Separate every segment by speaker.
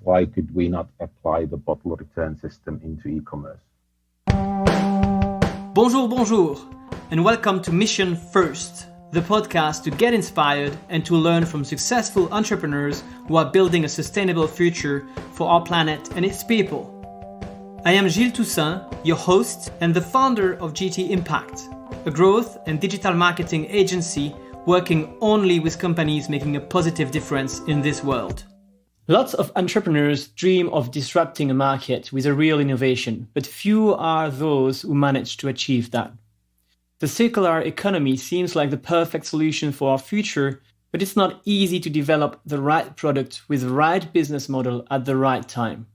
Speaker 1: why could we not apply the bottle return system into e-commerce?
Speaker 2: Bonjour, and welcome to Mission First, the podcast to get inspired and to learn from successful entrepreneurs who are building a sustainable future for our planet and its people. I am Gilles Toussaint, your host and the founder of GT Impact, a growth and digital marketing agency working only with companies making a positive difference in this world. Lots of entrepreneurs dream of disrupting a market with a real innovation, but few are those who manage to achieve that. The circular economy seems like the perfect solution for our future, but it's not easy to develop the right product with the right business model at the right time.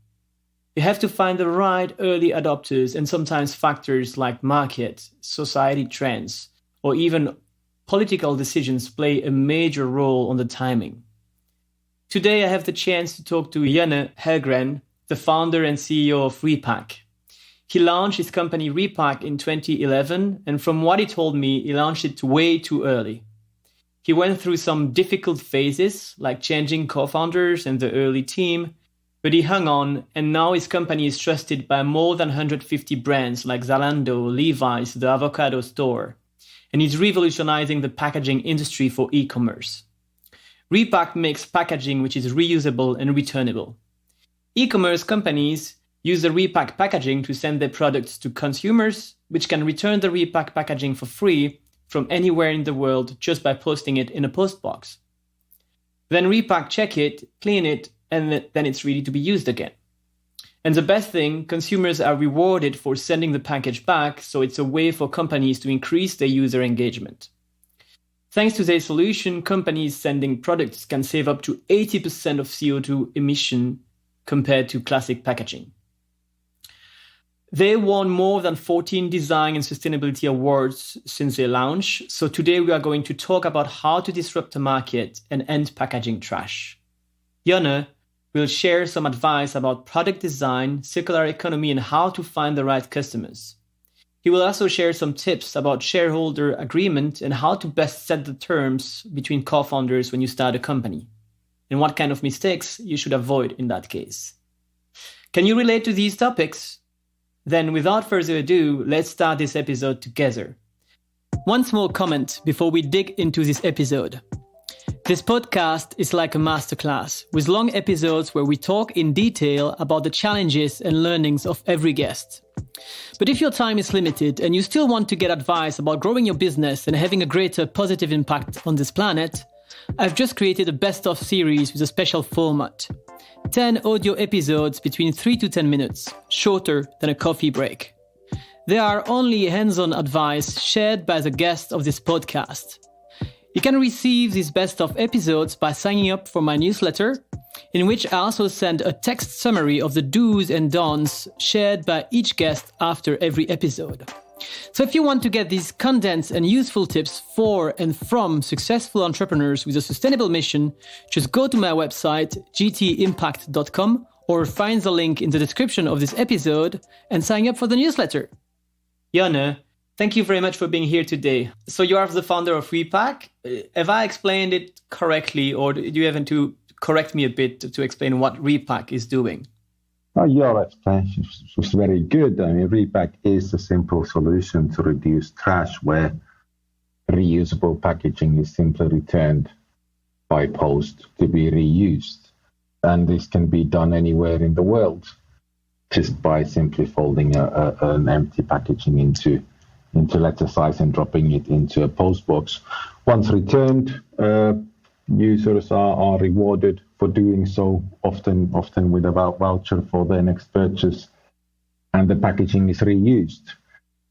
Speaker 2: You have to find the right early adopters, and sometimes factors like market, society trends, or even political decisions play a major role on the timing. Today, I have the chance to talk to Jonne Hellgren, the founder and CEO of Repack. He launched his company Repack in 2011, and from what he told me, he launched it way too early. He went through some difficult phases, like changing co-founders and the early team, but he hung on, and now his company is trusted by more than 150 brands like Zalando, Levis, the AvocadoStore, and he's revolutionizing the packaging industry for e-commerce. Repack makes packaging which is reusable and returnable. E-commerce companies use the Repack packaging to send their products to consumers, which can return the Repack packaging for free from anywhere in the world just by posting it in a postbox. Then Repack check it, clean it, and then it's ready to be used again. And the best thing, consumers are rewarded for sending the package back, so it's a way for companies to increase their user engagement. Thanks to their solution, companies sending products can save up to 80% of CO2 emission compared to classic packaging. They won more than 14 design and sustainability awards since their launch, so today we are going to talk about how to disrupt the market and end packaging trash. Jonne will share some advice about product design, circular economy, and how to find the right customers. He will also share some tips about shareholder agreement and how to best set the terms between co-founders when you start a company, and what kind of mistakes you should avoid in that case. Can you relate to these topics? Then without further ado, let's start this episode together. One small comment before we dig into this episode. This podcast is like a masterclass with long episodes where we talk in detail about the challenges and learnings of every guest. But if your time is limited and you still want to get advice about growing your business and having a greater positive impact on this planet, I've just created a best-of series with a special format. 10 audio episodes between 3 to 10 minutes, shorter than a coffee break. They are only hands-on advice shared by the guests of this podcast. You can receive these best-of episodes by signing up for my newsletter, in which I also send a text summary of the do's and don'ts shared by each guest after every episode. So if you want to get these condensed and useful tips for and from successful entrepreneurs with a sustainable mission, just go to my website, gtimpact.com, or find the link in the description of this episode and sign up for the newsletter. Jonne, thank you very much for being here today. So you are the founder of Repack. Have I explained it correctly, or do you have to correct me a bit to explain what Repack is doing?
Speaker 1: Oh, your explanation was very good. I mean, Repack is a simple solution to reduce trash where reusable packaging is simply returned by post to be reused. And this can be done anywhere in the world just by simply folding an empty packaging into letter size and dropping it into a post box. Once returned, users are rewarded for doing so, often with a voucher for their next purchase, and the packaging is reused.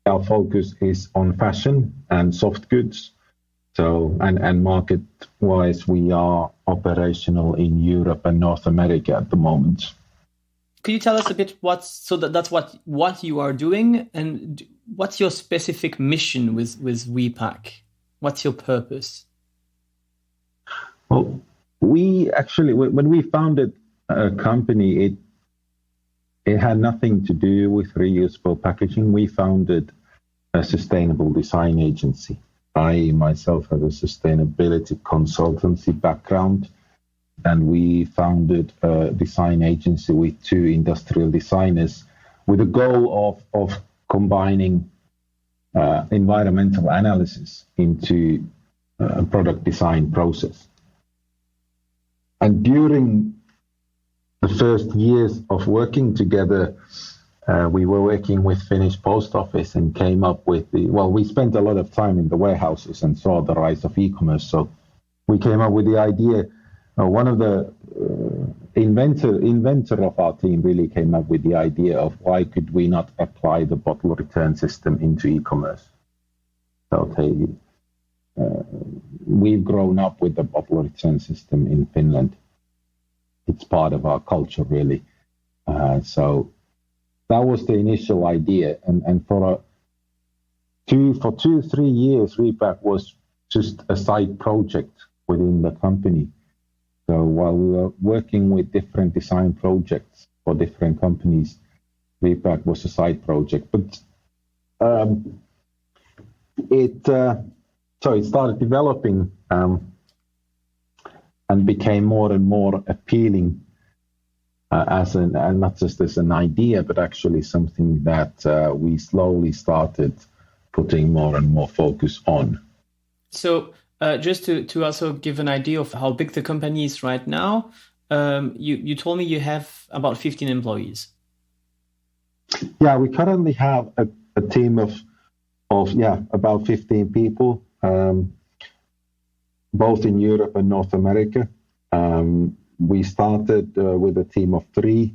Speaker 1: Our focus is on fashion and soft goods. So, and market-wise, we are operational in Europe and North America at the moment.
Speaker 2: Could you tell us a bit that's what you are doing, and what's your specific mission with Repack? What's your purpose?
Speaker 1: Well, we actually, when we founded a company, it had nothing to do with reusable packaging. We founded a sustainable design agency. I myself have a sustainability consultancy background, and we founded a design agency with 2 industrial designers with the goal of combining environmental analysis into a product design process. And during the first years of working together, we were working with Finnish Post Office and came up with we spent a lot of time in the warehouses and saw the rise of e-commerce. So we came up with the idea, one of the inventor of our team really came up with the idea of why could we not apply the bottle return system into e-commerce. So we've grown up with the bottle return system in Finland. It's part of our culture, really. So that was the initial idea, and for 2-3 years, Repack was just a side project within the company. So while we were working with different design projects for different companies, Repack was a side project. But it started developing and became more and more appealing and not just as an idea, but actually something that we slowly started putting more and more focus on.
Speaker 2: So just to also give an idea of how big the company is right now, you told me you have about 15 employees.
Speaker 1: Yeah, we currently have a team of about 15 people, both in Europe and North America. We started with a team of 3,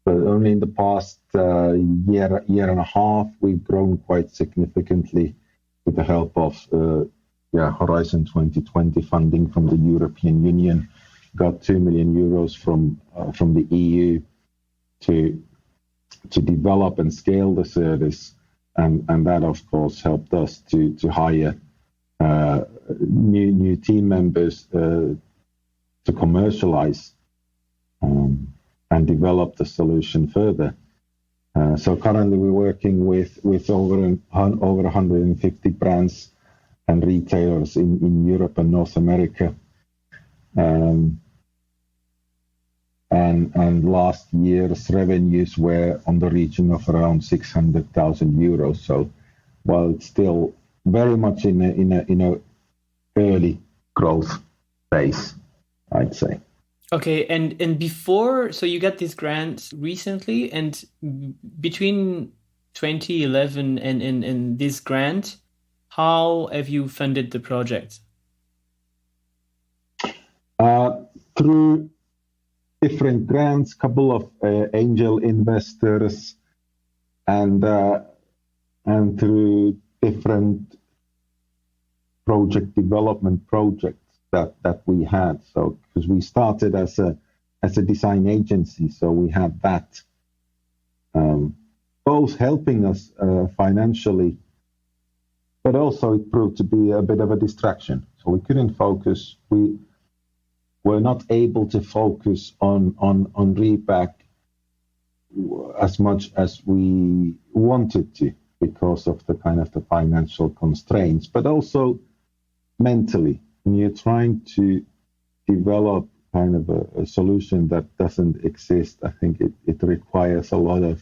Speaker 1: but only in the past year and a half, we've grown quite significantly with the help of Horizon 2020 funding from the European Union. Got 2 million euros from the EU to develop and scale the service, and that of course helped us to hire new team members to commercialize and develop the solution further. So currently we're working with over 150 brands and retailers in Europe and North America. And last year's revenues were on the region of around 600,000 euros. So while it's still very much in a early growth phase, I'd say.
Speaker 2: Okay, and before, so you got this grant recently, and between 2011 and this grant, how have you funded the project?
Speaker 1: Through different grants, couple of angel investors, and through different project development projects that we had. So because we started as a design agency, so we had that both helping us financially, but also it proved to be a bit of a distraction. So we couldn't focus. We were not able to focus on Repack as much as we wanted to because of the kind of the financial constraints, but also mentally. When you're trying to develop kind of a solution that doesn't exist, I think it requires a lot of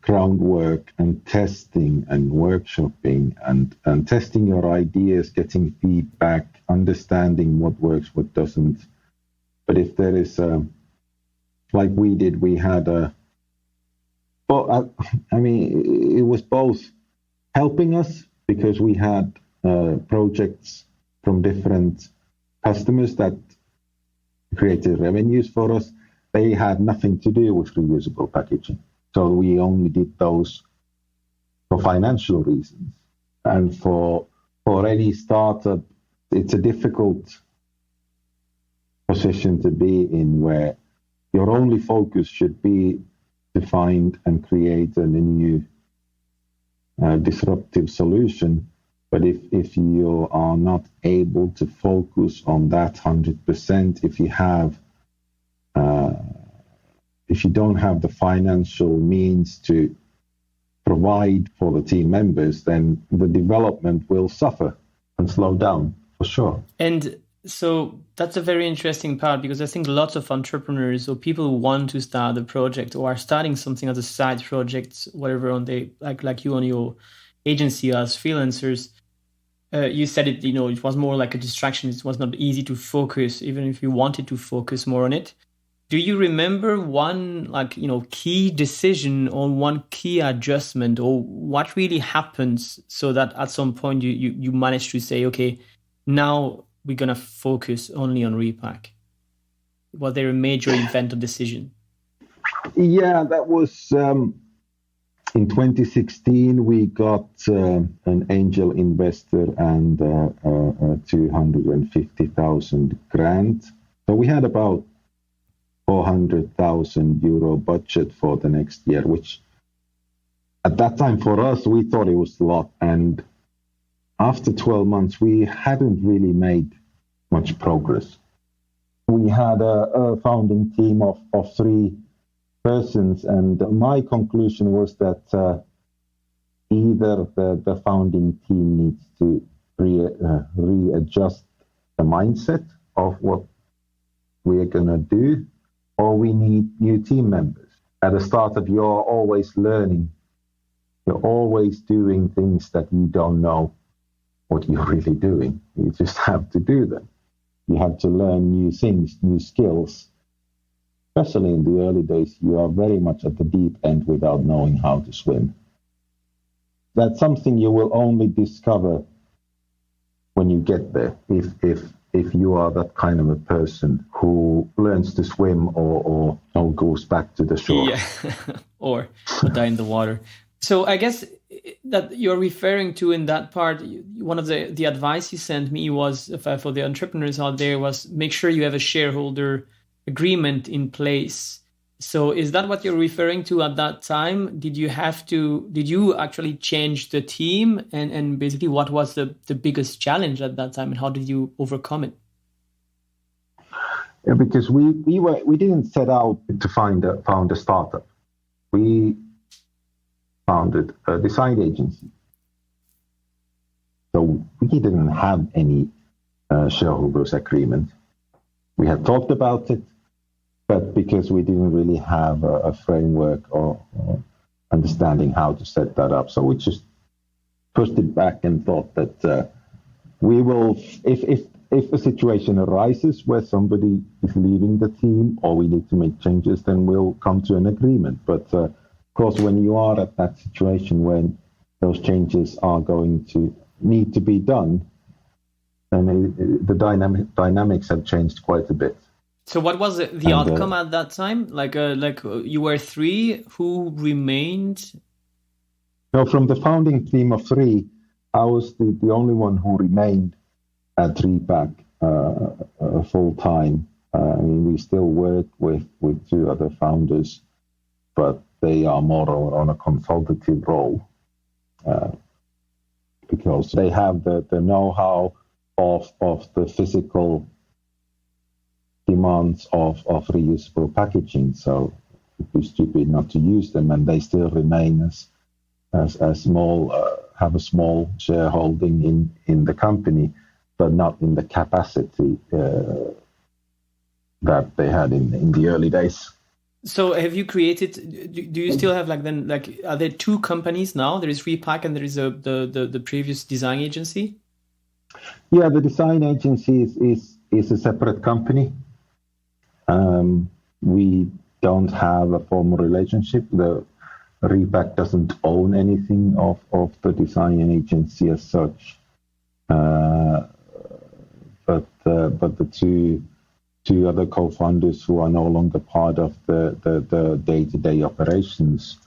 Speaker 1: groundwork and testing and workshopping and testing your ideas, getting feedback, understanding what works, what doesn't. But if there is, like we did, we had it was both helping us because we had projects from different customers that created revenues for us. They had nothing to do with reusable packaging. So we only did those for financial reasons. And for any startup, it's a difficult position to be in where your only focus should be to find and create a new disruptive solution. But if you are not able to focus on that 100%, if you don't have the financial means to provide for the team members, then the development will suffer and slow down for sure.
Speaker 2: And So that's a very interesting part, because I think lots of entrepreneurs or people who want to start a project or are starting something as a side project, whatever, on the like you on your agency as freelancers, you said it, it was more like a distraction. It was not easy to focus, even if you wanted to focus more on it. Do you remember one, like, key decision or one key adjustment, or what really happens so that at some point you managed to say, okay, now we're going to focus only on Repack? Was there a major event or decision?
Speaker 1: Yeah, that was in 2016. We got an angel investor and a 250,000 grant. So we had about 400,000 euro budget for the next year, which at that time for us, we thought it was a lot. And after 12 months, we hadn't really made much progress. We had a founding team of 3 persons, and my conclusion was that either the founding team needs to readjust the mindset of what we are going to do, or we need new team members. At the startup, you're always learning. You're always doing things that you don't know what you're really doing. You just have to do them. You have to learn new things, new skills. Especially in the early days, you are very much at the deep end without knowing how to swim. That's something you will only discover when you get there, if you are that kind of a person who learns to swim or goes back to the shore.
Speaker 2: Yeah, or die in the water. So I guess that you're referring to in that part, one of the advice you sent me was, for the entrepreneurs out there, was make sure you have a shareholder agreement in place. So is that what you're referring to at that time? Did you actually change the team, and basically what was the biggest challenge at that time, and how did you overcome it?
Speaker 1: Yeah, because we didn't set out to found a startup. We founded a design agency. So we didn't have any shareholders agreement. We had talked about it, but because we didn't really have a framework or understanding how to set that up, so we just pushed it back and thought that we will, if a situation arises where somebody is leaving the team or we need to make changes, then we'll come to an agreement. But of course, when you are at that situation when those changes are going to need to be done, then the dynamics have changed quite a bit.
Speaker 2: So what was the outcome at that time? Like you were 3 who remained?
Speaker 1: No, from the founding team of 3, I was the only one who remained at Repack full time. I mean, we still work with 2 other founders, but they are more on a consultative role because they have the know-how of the physical demands of reusable packaging. So it'd be stupid not to use them, and they still remain as small, have a small shareholding in the company, but not in the capacity that they had in the early days.
Speaker 2: So have you created, do you still have are there 2 companies now? There is Repack and there is the previous design agency?
Speaker 1: Yeah, the design agency is a separate company. We don't have a formal relationship. The Repack doesn't own anything of the design agency as such. But the two other co-founders who are no longer part of the day-to-day operations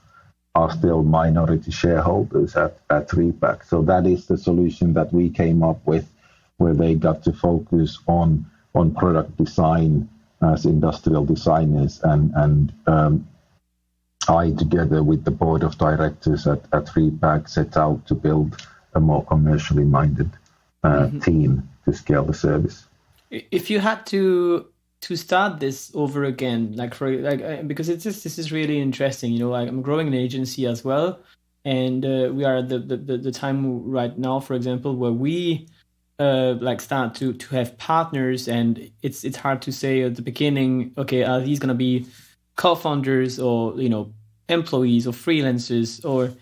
Speaker 1: are still minority shareholders at Repack. So that is the solution that we came up with, where they got to focus on product design as industrial designers, and I, together with the board of directors at Repack, set out to build a more commercially minded team to scale the service.
Speaker 2: If you had to start this over again, because this is really interesting. I'm growing an agency as well, and we are at the time right now, for example, where we like start to have partners, and it's hard to say at the beginning, okay, are these going to be co-founders or employees or freelancers, or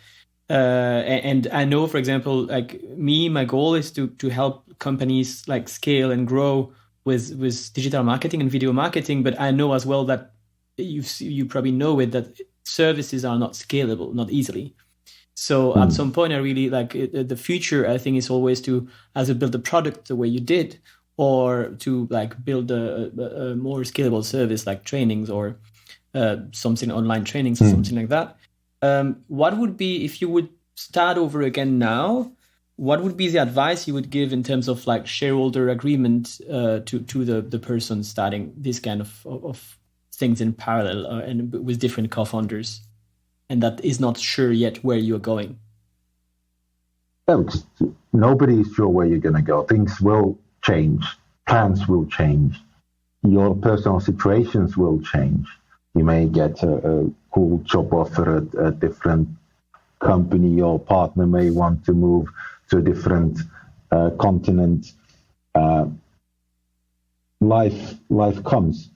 Speaker 2: and I know, for example, like me, my goal is to help companies like scale and grow with digital marketing and video marketing. But I know as well that you probably know it, that services are not scalable, not easily. So at some point, I really like the future. I think is always to either build a product the way you did, or to like build a more scalable service like trainings or something, online trainings or something like that. What would be, if you would start over again now, what would be the advice you would give in terms of like shareholder agreement to the person starting this kind of things in parallel and with different co-founders, and that is not sure yet where you're going?
Speaker 1: Yeah, nobody is sure where you're going to go. Things will change. Plans will change. Your personal situations will change. You may get a cool job offer at a different company. Your partner may want to move to a different continent. Life comes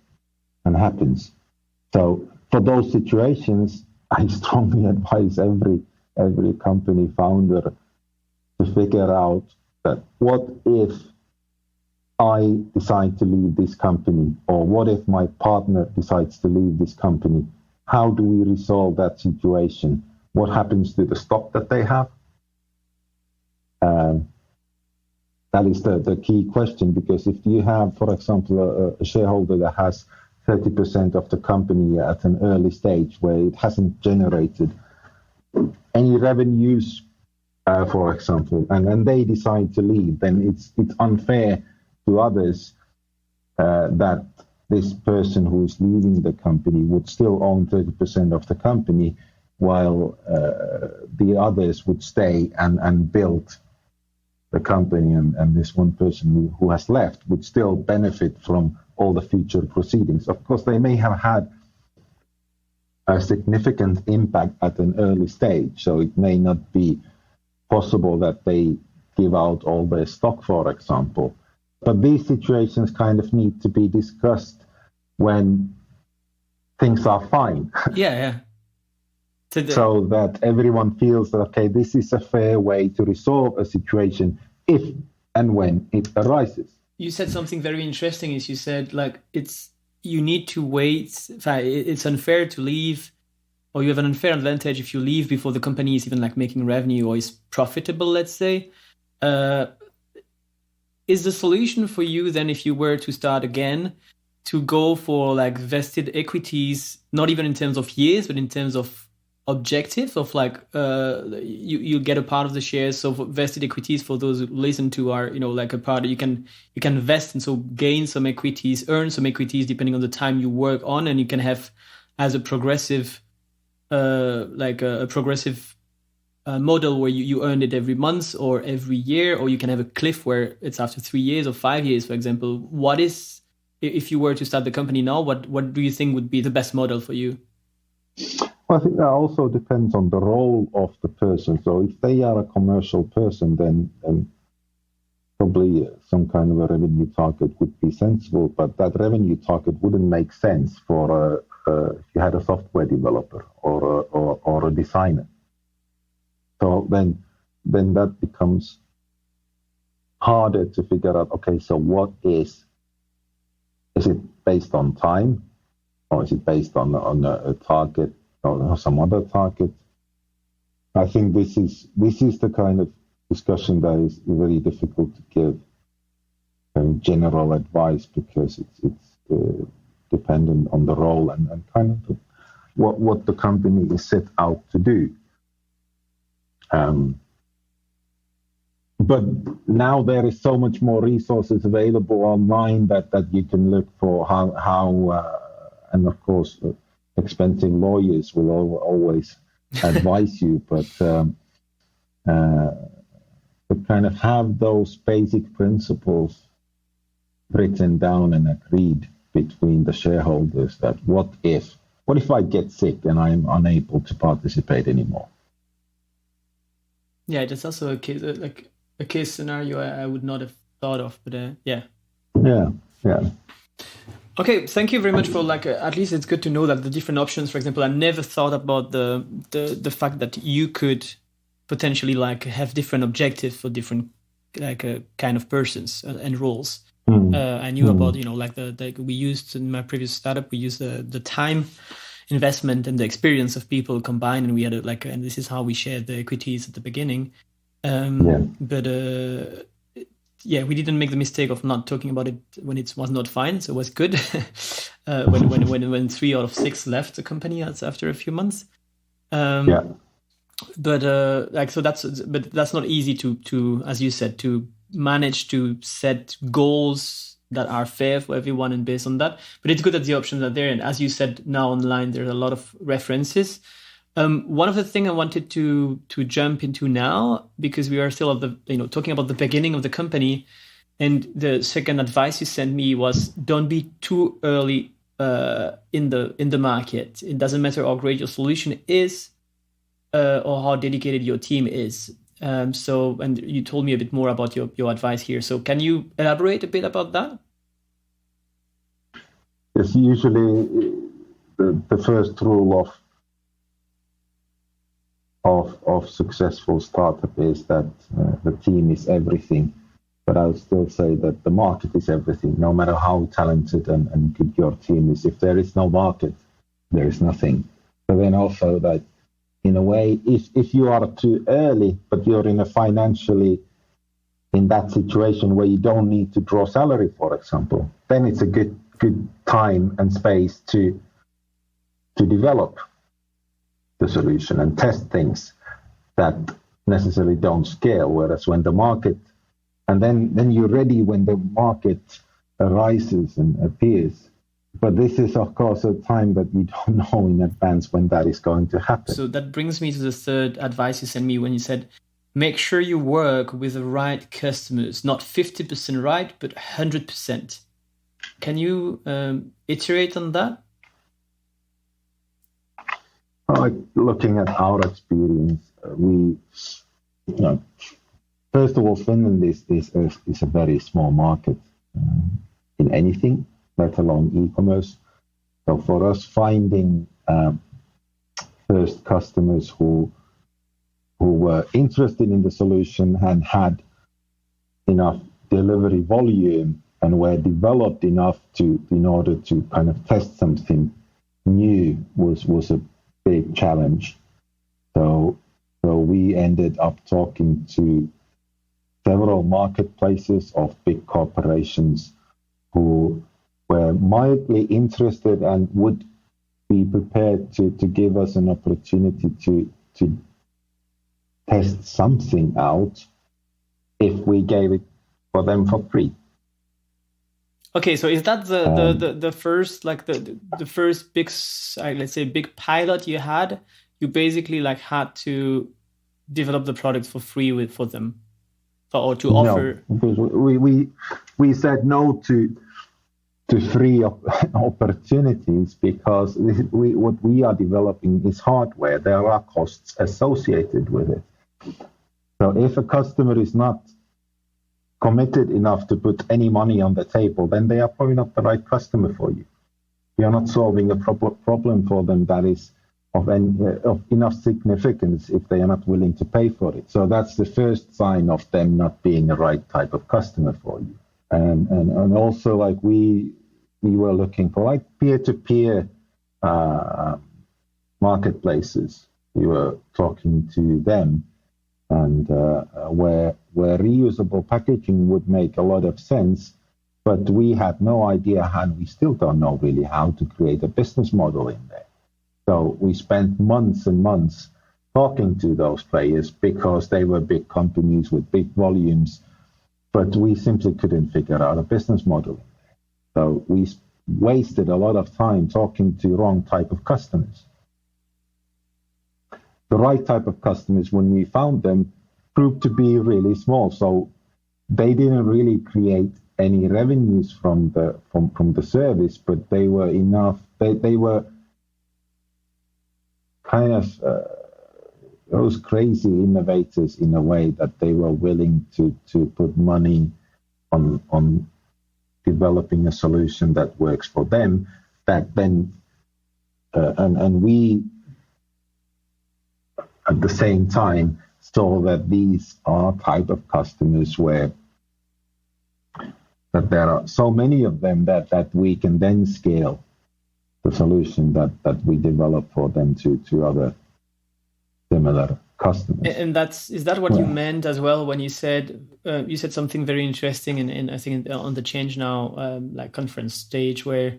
Speaker 1: and happens. So for those situations, I strongly advise every company founder to figure out that, what if I decide to leave this company, or what if my partner decides to leave this company? How do we resolve that situation? What happens to the stock that they have? That is the key question, because if you have, for example, a shareholder that has 30% of the company at an early stage where it hasn't generated any revenues, for example, and then they decide to leave, then it's unfair to others that this person who's leaving the company would still own 30% of the company, while the others would stay and build the company, and this one person who has left would still benefit from all the future proceedings. Of course, they may have had a significant impact at an early stage, so it may not be possible that they give out all their stock, for example. But these situations kind of need to be discussed when things are fine.
Speaker 2: Yeah.
Speaker 1: So that everyone feels that, okay, this is a fair way to resolve a situation if and when it arises.
Speaker 2: You said something very interesting, is you said, like, you need to wait. It's unfair to leave, or you have an unfair advantage if you leave before the company is even like making revenue or is profitable, let's say. Is the solution for you then, if you were to start again, to go for like vested equities, not even in terms of years, but in terms of objectives of like you get a part of the shares? So vested equities, for those who listen to, are like a part you can vest, and so gain some equities, earn some equities depending on the time you work on, and you can have as a progressive model where you earn it every month or every year, or you can have a cliff where it's after 3 years or 5 years, for example. What is, if you were to start the company now, what do you think would be the best model for you?
Speaker 1: Well, I think that also depends on the role of the person. So if they are a commercial person, then probably some kind of a revenue target would be sensible, but that revenue target wouldn't make sense for if you had a software developer or a designer. So then that becomes harder to figure out, okay, so what is it based on time, or is it based on a target or some other target? I think this is the kind of discussion that is very difficult to give general advice, because it's dependent on the role and kind of what the company is set out to do. But now there is so much more resources available online that you can look for how and of course expensive lawyers will always advise you, but to kind of have those basic principles written down and agreed between the shareholders, that what if I get sick and I'm unable to participate anymore?
Speaker 2: Yeah, that's also a case scenario I would not have thought of, but yeah.
Speaker 1: Yeah.
Speaker 2: Okay, thank you very much for at least it's good to know that the different options. For example, I never thought about the fact that you could potentially have different objectives for different kind of persons and roles. I knew about we used in my previous startup, we used the time investment and the experience of people combined, and we had and this is how we shared the equities at the beginning. But we didn't make the mistake of not talking about it when it was not fine, so it was good. when 3 out of 6 left the company after a few months. But that's not easy to, as you said, to manage to set goals that are fair for everyone and based on that. But it's good that the options are there, and as you said, now online there's a lot of references. One of the things I wanted to jump into now, because we are still at the talking about the beginning of the company, and the second advice you sent me was don't be too early in the market. It doesn't matter how great your solution is or how dedicated your team is. And you told me a bit more about your advice here. So can you elaborate a bit about that?
Speaker 1: Yes, usually the first rule of successful startup is that the team is everything. But I would still say that the market is everything, no matter how talented and good your team is. If there is no market, there is nothing. But then also that, in a way, if you are too early, but you're in that situation where you don't need to draw salary, for example, then it's a good time and space to develop the solution and test things that necessarily don't scale. Whereas when the market, and then you're ready when the market arises and appears. But this is, of course, a time that we don't know in advance when that is going to happen.
Speaker 2: So that brings me to the third advice you sent me when you said, make sure you work with the right customers, not 50% right, but 100%. Can you iterate on that?
Speaker 1: Looking at our experience, first of all, Finland is a very small market in anything, let alone e-commerce. So for us, finding first customers who were interested in the solution and had enough delivery volume and were developed enough in order to kind of test something new was a big challenge. So we ended up talking to several marketplaces of big corporations who were mildly interested and would be prepared to give us an opportunity to test something out if we gave it for them for free.
Speaker 2: Okay, so is that the first the first big, let's say, big pilot you had? You basically had to develop the product for free for them, or to offer?
Speaker 1: No, because we said no to free opportunities because what we are developing is hardware. There are costs associated with it. So if a customer is not committed enough to put any money on the table, then they are probably not the right customer for you. You are not solving a problem for them that is of enough significance if they are not willing to pay for it. So that's the first sign of them not being the right type of customer for you. And also we were looking for peer-to-peer marketplaces. We were talking to them, and where reusable packaging would make a lot of sense, but we had no idea, and we still don't know really how to create a business model in there. So we spent months and months talking to those players because they were big companies with big volumes, but we simply couldn't figure out a business model in there. So we wasted a lot of time talking to wrong type of customers. The right type of customers, when we found them, proved to be really small. So they didn't really create any revenues from the service, but they were enough. They were kind of those crazy innovators in a way that they were willing to put money on developing a solution that works for them, that then and we at the same time saw that these are type of customers where that there are so many of them that we can then scale the solution that we develop for them to other similar customers.
Speaker 2: And is that what you meant as well when you said something very interesting in I think on the Change Now like conference stage, where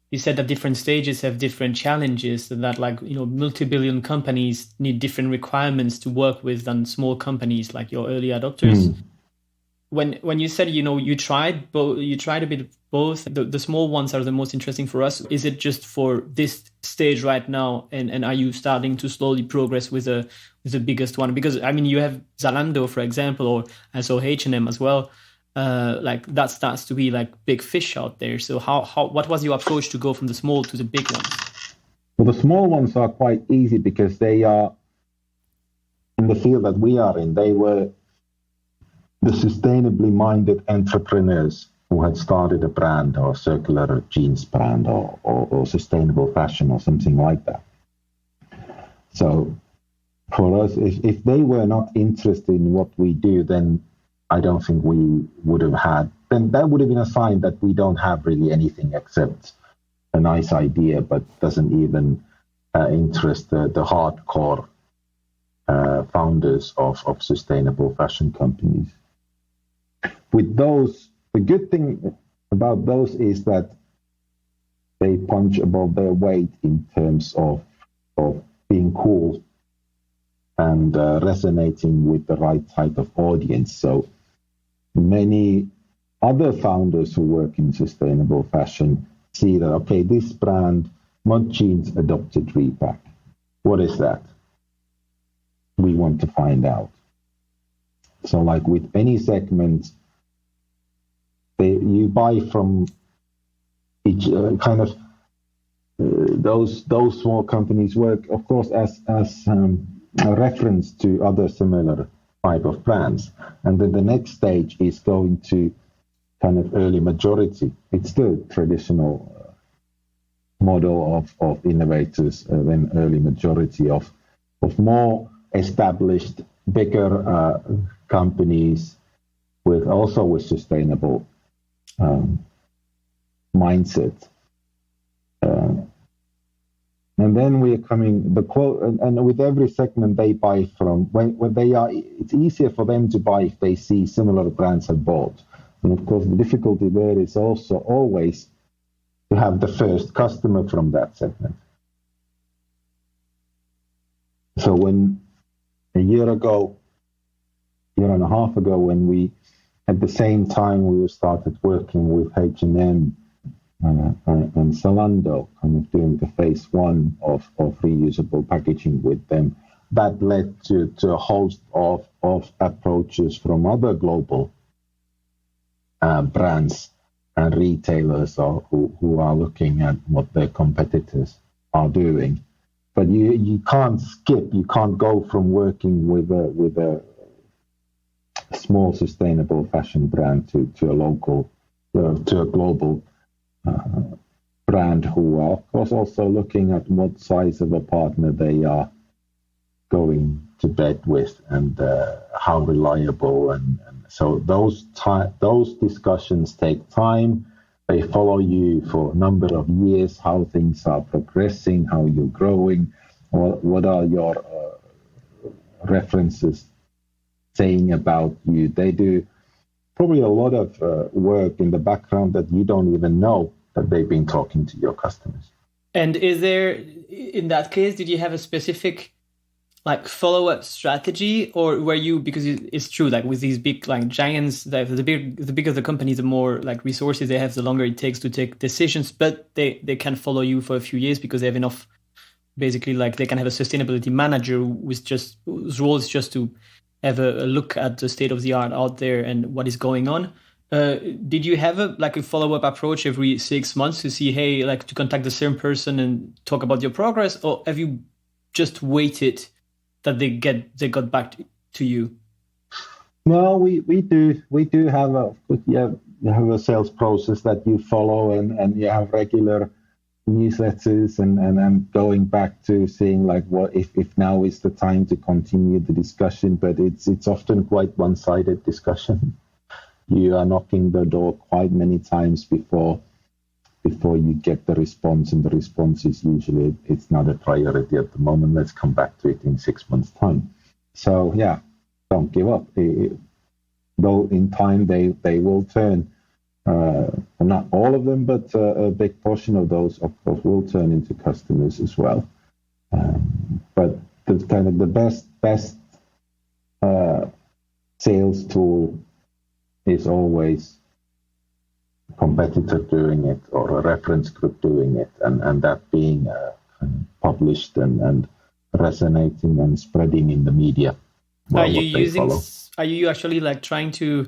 Speaker 2: you said that different stages have different challenges, and that like multi-billion companies need different requirements to work with than small companies like your early adopters. When you said you tried a bit of both, the small ones are the most interesting for us. Is it just for this stage right now, and are you starting to slowly progress with the biggest one? Because I mean, you have Zalando, for example, or also H&M as well. Like that starts to be like big fish out there. So what was your approach to go from the small to the big ones?
Speaker 1: Well, the small ones are quite easy because they are in the field that we are in. They were the sustainably minded entrepreneurs who had started a brand or circular jeans brand or sustainable fashion or something like that. So for us, if they were not interested in what we do, then I don't think we would have had, then that would have been a sign that we don't have really anything except a nice idea, but doesn't even interest the hardcore founders of sustainable fashion companies. With those, the good thing about those is that they punch above their weight in terms of being cool and resonating with the right type of audience. So many other founders who work in sustainable fashion see that, okay, this brand, Mud Jeans, adopted Repack. What is that? We want to find out. So like with any segment, you buy from each kind of those small companies work, of course, as a reference to other similar type of brands. And then the next stage is going to kind of early majority. It's still traditional model of innovators, then early majority of more established, bigger companies with sustainable mindset. And then we are coming the quote, and with every segment they buy from, when they are, it's easier for them to buy if they see similar brands have bought. And of course, the difficulty there is also always to have the first customer from that segment. So when a year and a half ago, when we at the same time we started working with H&M and Zalando, kind of doing the phase one of reusable packaging with them, that led to a host of approaches from other global brands and retailers who are looking at what their competitors are doing. But you can't go from working with a small sustainable fashion brand to a global brand who are, of course, also looking at what size of a partner they are going to bed with and how reliable. And so those discussions take time. They follow you for a number of years, how things are progressing, how you're growing, what are your references saying about you. They do probably a lot of work in the background that you don't even know that they've been talking to your customers.
Speaker 2: And is there, in that case, did you have a specific like follow-up strategy, or were you, because it's true, like with these big like giants, the bigger the company, the more like resources they have, the longer it takes to take decisions, but they can follow you for a few years because they have enough, basically, like they can have a sustainability manager whose role is just to have a look at the state of the art out there and what is going on. Did you have a follow-up approach every 6 months to see, hey, like to contact the same person and talk about your progress, or have you just waited that they got back to you?
Speaker 1: No, we do have you have a sales process that you follow, and you have regular newsletters, and going back to seeing like what if now is the time to continue the discussion, but it's often quite one-sided discussion. You are knocking the door quite many times before you get the response, and the response is usually it's not a priority at the moment. Let's come back to it in 6 months' time. So yeah, don't give up. Though in time they will turn. Not all of them, but a big portion of those, of course, will turn into customers as well. But the kind of the best sales tool is always a competitor doing it, or a reference group doing it, and that being published and resonating and spreading in the media.
Speaker 2: Are you actually like trying to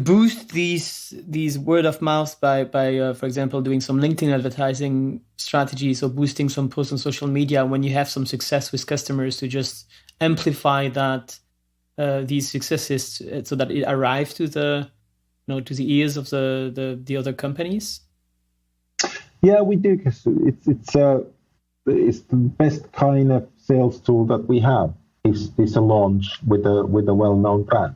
Speaker 2: boost these word of mouth by for example, doing some LinkedIn advertising strategies, or boosting some posts on social media when you have some success with customers, to just amplify that these successes so that it arrives to the to the ears of the other companies?
Speaker 1: Yeah, we do, because it's the best kind of sales tool that we have is a launch with a well-known brand.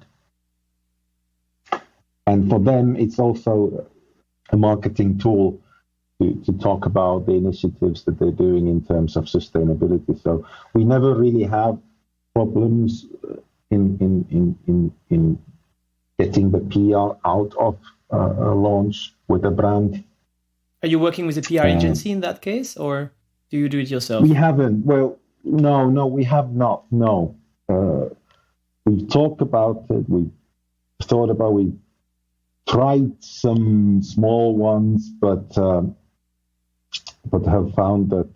Speaker 1: And for them, it's also a marketing tool to talk about the initiatives that they're doing in terms of sustainability. So we never really have problems in getting the PR out of a launch with a brand.
Speaker 2: Are you working with a PR agency in that case, or do you do it yourself?
Speaker 1: We haven't. Well, no, we have not. No. We've talked about it. We thought about we tried some small ones, but have found that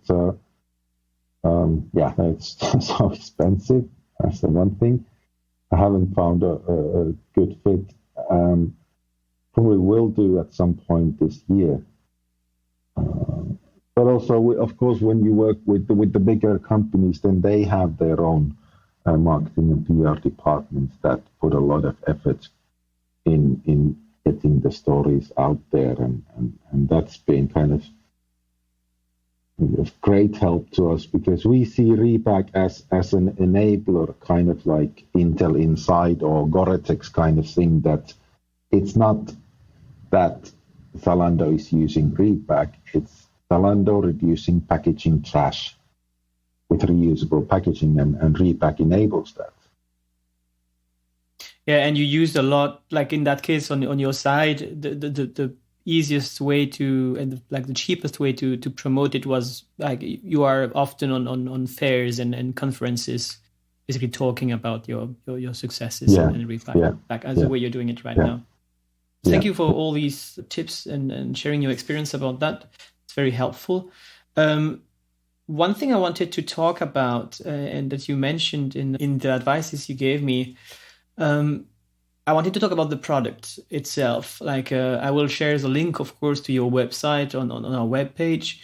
Speaker 1: it's so expensive. That's the one thing. I haven't found a good fit. Probably will do at some point this year. But also, of course, when you work with the bigger companies, then they have their own marketing and PR departments that put a lot of effort in getting the stories out there, and that's been kind of great help to us, because we see Repack as an enabler, kind of like Intel Inside or Gore-Tex kind of thing, that it's not that Zalando is using Repack, it's Zalando reducing packaging trash with reusable packaging, and Repack enables that.
Speaker 2: Yeah, and you used a lot, like in that case on your side, the easiest way to, and like the cheapest way to promote it was like you are often on fairs and conferences, basically talking about your successes and Repack, like as the way you're doing it right now. Thank you for all these tips and sharing your experience about that. It's very helpful. One thing I wanted to talk about, and that you mentioned in the advices you gave me, I wanted to talk about the product itself. Like I will share the link, of course, to your website on our webpage,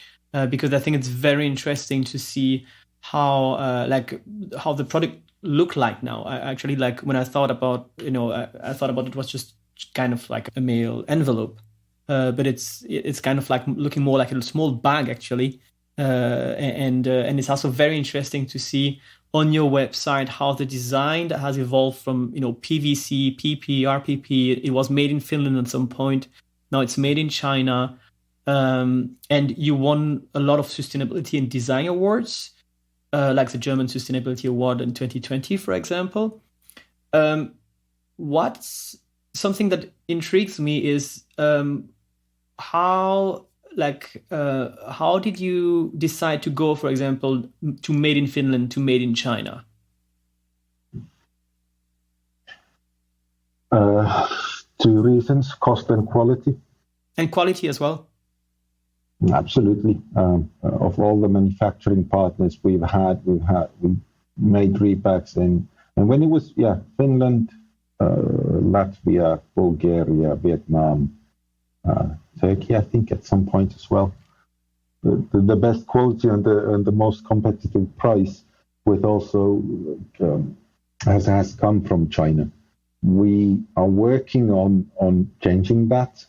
Speaker 2: because I think it's very interesting to see how the product look like now. I actually, like when I thought about, I thought about it was just kind of like a mail envelope, but it's kind of like looking more like a small bag actually, and it's also very interesting to see on your website how the design that has evolved from PVC, PP, RPP. It was made in Finland at some point. Now it's made in China, and you won a lot of sustainability and design awards, like the German Sustainability Award in 2020, for example. What's something that intrigues me is how did you decide to go, for example, to made in Finland to made in China?
Speaker 1: Two reasons: cost and quality.
Speaker 2: And quality as well.
Speaker 1: Absolutely. Of all the manufacturing partners we made Repacks in, and when it was Finland, Latvia, Bulgaria, Vietnam, Turkey, I think at some point as well. The best quality and the most competitive price, with also has come from China. we are working on changing that.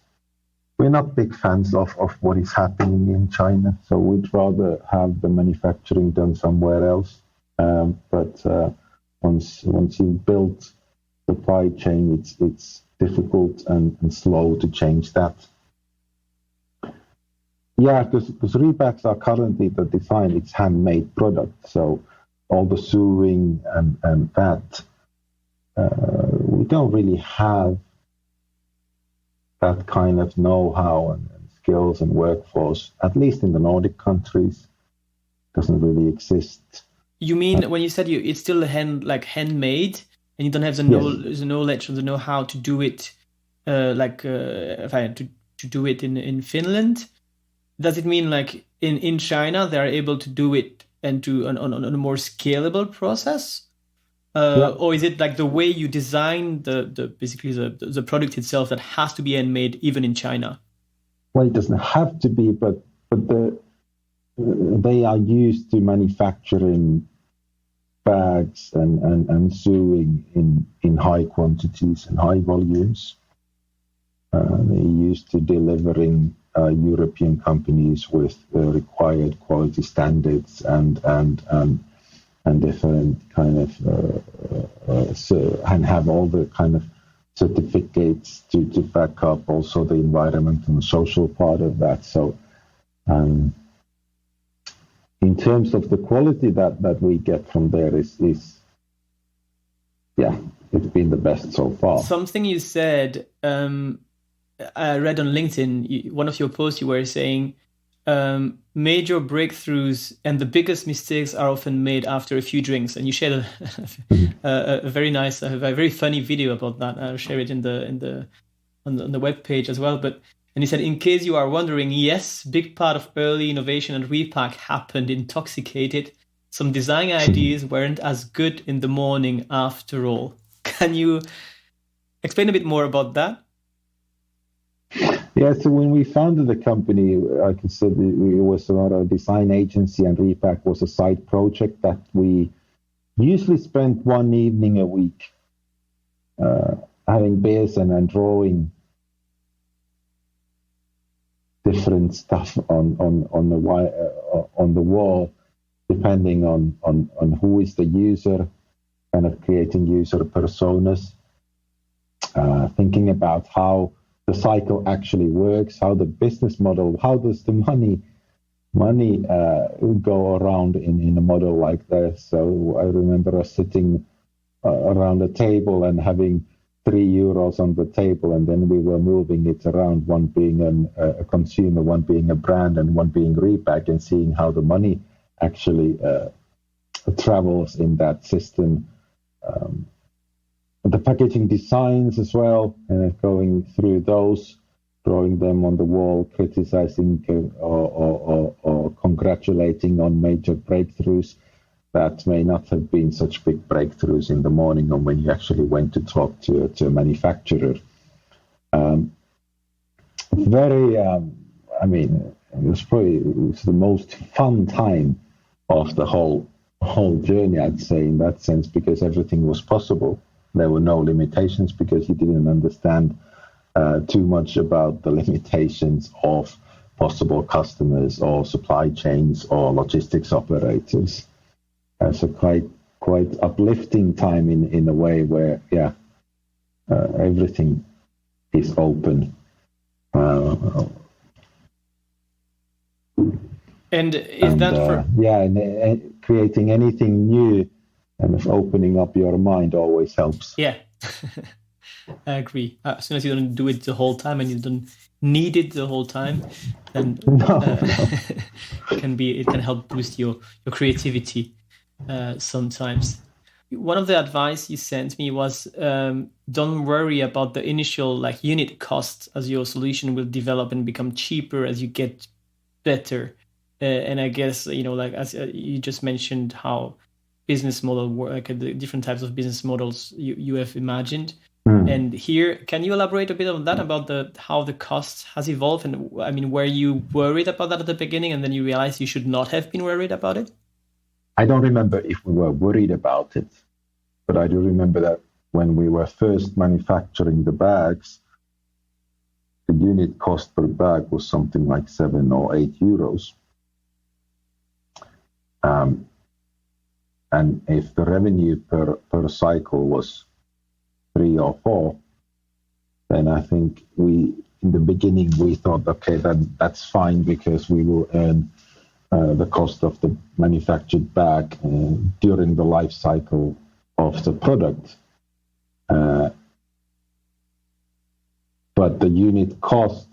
Speaker 1: We're not big fans of what is happening in China, so we'd rather have the manufacturing done somewhere else. But once you build supply chain, it's difficult and slow to change that. Yeah, because Repacks are currently the design, it's handmade product, so all the sewing and that, we don't really have that kind of know-how and skills and workforce, at least in the Nordic countries, doesn't really exist.
Speaker 2: You mean when you said it's still handmade, and you don't have the knowledge or the know-how to do it, to do it in Finland? Does it mean like in China they are able to do it and do on a more scalable process? Or is it like the way you design the product itself that has to be handmade even in China?
Speaker 1: Well, it doesn't have to be, but they are used to manufacturing bags and sewing in high quantities and high volumes. They're used to delivering European companies with required quality standards and different kind of and have all the kind of certificates to back up also the environment and the social part of that. So in terms of the quality that we get from there is it's been the best so far.
Speaker 2: Something you said, I read on LinkedIn, one of your posts, you were saying major breakthroughs and the biggest mistakes are often made after a few drinks. And you shared a very nice, a very funny video about that. I'll share it on the webpage as well. And he said, in case you are wondering, yes, big part of early innovation at Repack happened intoxicated. Some design ideas weren't as good in the morning after all. Can you explain a bit more about that?
Speaker 1: Yeah, so when we founded the company, like I said, it was about a design agency, and Repack was a side project that we usually spent one evening a week having beers and drawing different stuff on the wall, depending on who is the user, kind of creating user personas, thinking about how the cycle actually works, how the business model, how does the money go around in a model like this. So I remember us sitting around a table and having €3 on the table, and then we were moving it around, one being a consumer, one being a brand, and one being Repack, and seeing how the money actually travels in that system. The packaging designs as well, going through those, drawing them on the wall, criticizing or congratulating on major breakthroughs that may not have been such big breakthroughs in the morning or when you actually went to talk to a manufacturer. It was the most fun time of the whole journey, I'd say, in that sense, because everything was possible. There were no limitations because you didn't understand too much about the limitations of possible customers or supply chains or logistics operators. So quite uplifting time in a way where, everything is open. Creating anything new and opening up your mind always helps.
Speaker 2: Yeah, I agree. As soon as you don't do it the whole time and you don't need it the whole time, then it can help boost your creativity sometimes. One of the advice you sent me was don't worry about the initial unit cost, as your solution will develop and become cheaper as you get better. And I guess as you just mentioned, how business model work, the different types of business models you have imagined. And here, can you elaborate a bit on that, about how the cost has evolved? And I mean, were you worried about that at the beginning and then you realized you should not have been worried about it?
Speaker 1: I don't remember if we were worried about it, but I do remember that when we were first manufacturing the bags, the unit cost per bag was something like 7 or 8 euros. And if the revenue per cycle was 3 or 4, then I think in the beginning we thought, okay, that's fine because we will earn the cost of the manufactured bag during the life cycle of the product. But the unit cost,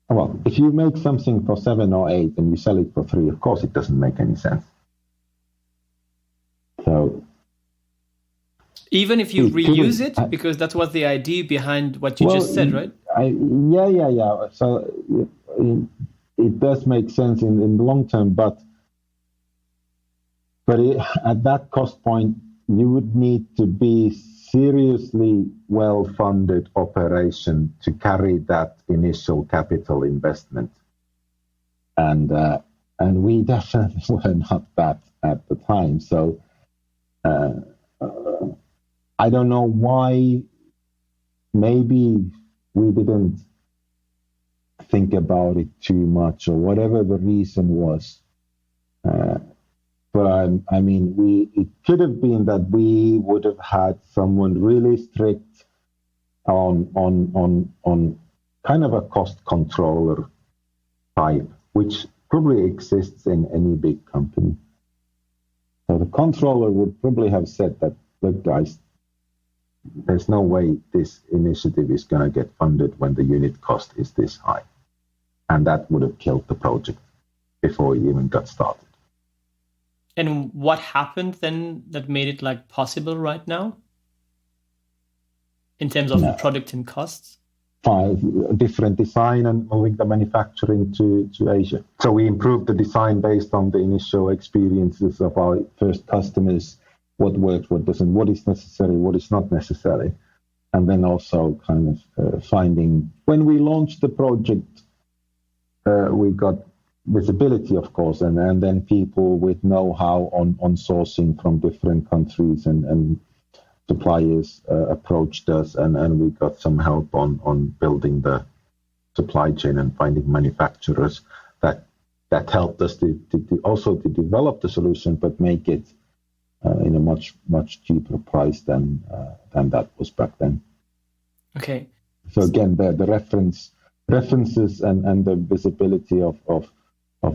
Speaker 1: well, if you make something for 7 or 8 and you sell it for 3, of course it doesn't make any sense. So
Speaker 2: even if you reuse it, because that was the idea behind what you just said, right?
Speaker 1: Yeah. So it does make sense in the long term, but at that cost point, you would need to be seriously well-funded operation to carry that initial capital investment, and we definitely were not that at the time. So I don't know why. Maybe we didn't think about it too much, or whatever the reason was. But I mean, it could have been that we would have had someone really strict on kind of a cost controller type, which probably exists in any big company. So the controller would probably have said that, look, guys, there's no way this initiative is going to get funded when the unit cost is this high. And that would have killed the project before it even got started.
Speaker 2: And what happened then that made it like possible right now in terms of product and costs?
Speaker 1: Different design and moving the manufacturing to Asia. So we improved the design based on the initial experiences of our first customers, what works, what doesn't, what is necessary, what is not necessary. And then also kind of finding, when we launched the project, we got visibility, of course, and then people with know-how on sourcing from different countries and suppliers approached us, and we got some help on building the supply chain and finding manufacturers that helped us to also to develop the solution, but make it in a much cheaper price than that was back then.
Speaker 2: Okay.
Speaker 1: So again, the references and the visibility of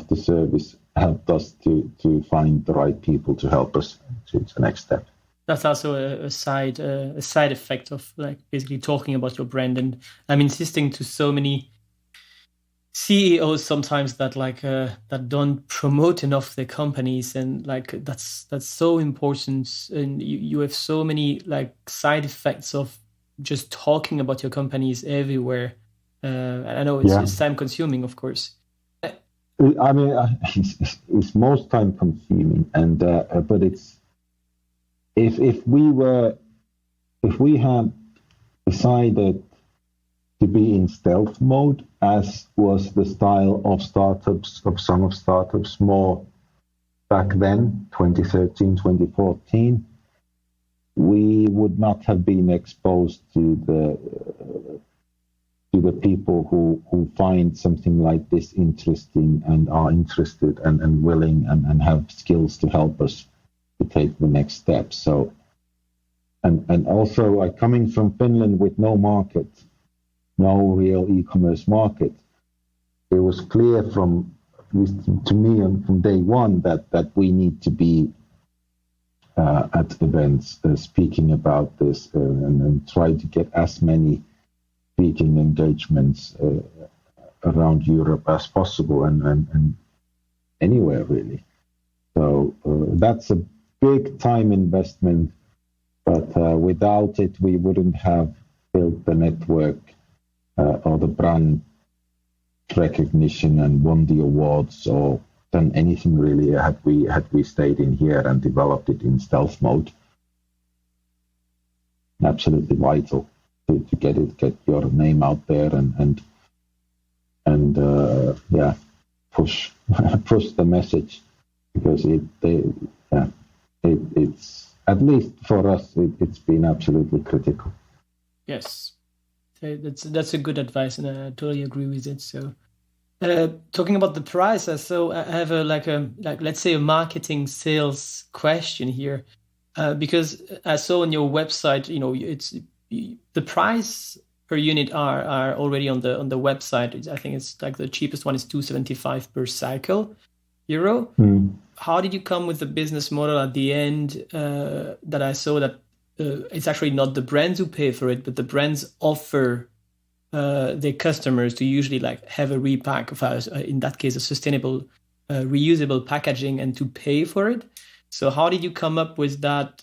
Speaker 1: the service helped us to find the right people to help us to the next step.
Speaker 2: That's also a side effect of like basically talking about your brand, and I'm insisting to so many CEOs sometimes that like that don't promote enough their companies, and like that's so important, and you have so many like side effects of just talking about your companies everywhere. I know it's time consuming, of course.
Speaker 1: I mean, it's most time consuming, and but it's if we had decided to be in stealth mode, as was the style of some startups more back then, 2013, 2014, we would not have been exposed to the people who find something like this interesting and are interested and willing and have skills to help us to take the next step. So, and also coming from Finland with no market, no real e-commerce market, it was clear from, at least to me and from day one, that we need to be at events speaking about this and try to get as many speaking engagements around Europe as possible and anywhere really. So that's a big time investment, but without it we wouldn't have built the network or the brand recognition and won the awards or done anything really had we stayed in here and developed it in stealth mode. Absolutely vital to get your name out there and push the message, because it's at least for us, it's been absolutely critical.
Speaker 2: Yes, that's a good advice, and I totally agree with it. So, talking about the price, so I have let's say a marketing sales question here, because I saw on your website, it's the price per unit are already on the website. I think it's like the cheapest one is 275 per cycle euro. How did you come with the business model at the end that I saw that it's actually not the brands who pay for it, but the brands offer their customers to usually like have a repack of, in that case, a sustainable, reusable packaging and to pay for it. So how did you come up with that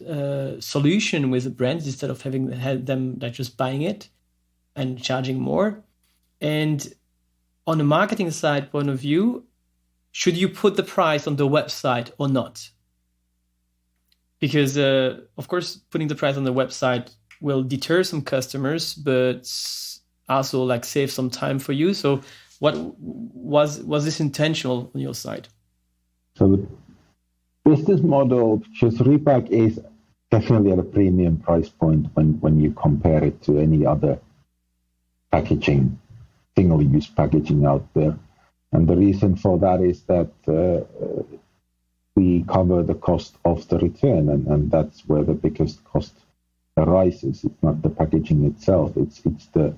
Speaker 2: solution with the brands instead of having had them like just buying it and charging more? And on the marketing side point of view, should you put the price on the website or not? Because, of course, putting the price on the website will deter some customers, but also like save some time for you. So what was this intentional on your side?
Speaker 1: So the business model, because Repack is definitely at a premium price point when you compare it to any other packaging, single-use packaging out there. And the reason for that is that we cover the cost of the return, and that's where the biggest cost arises. It's not the packaging itself, it's the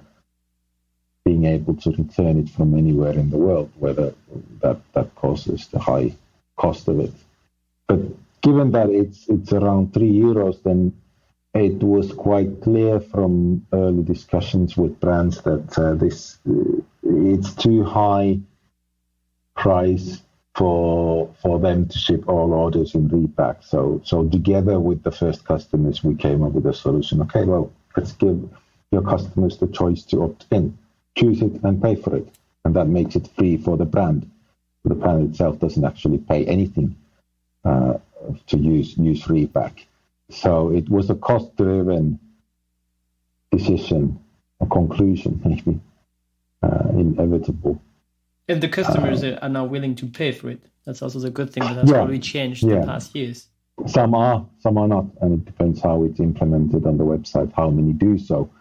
Speaker 1: being able to return it from anywhere in the world, whether that causes the high cost of it. But given that it's around €3, then it was quite clear from early discussions with brands that it's too high price for them to ship all orders in Repack. So together with the first customers, we came up with a solution. Okay, well, let's give your customers the choice to opt in, choose it and pay for it. And that makes it free for the brand. The brand itself doesn't actually pay anything to use Repack. So it was a cost-driven decision, a conclusion maybe, inevitable.
Speaker 2: And the customers are now willing to pay for it. That's also the good thing, but that's probably changed in the past years.
Speaker 1: Some are not, and it depends how it's implemented on the website, how many do so.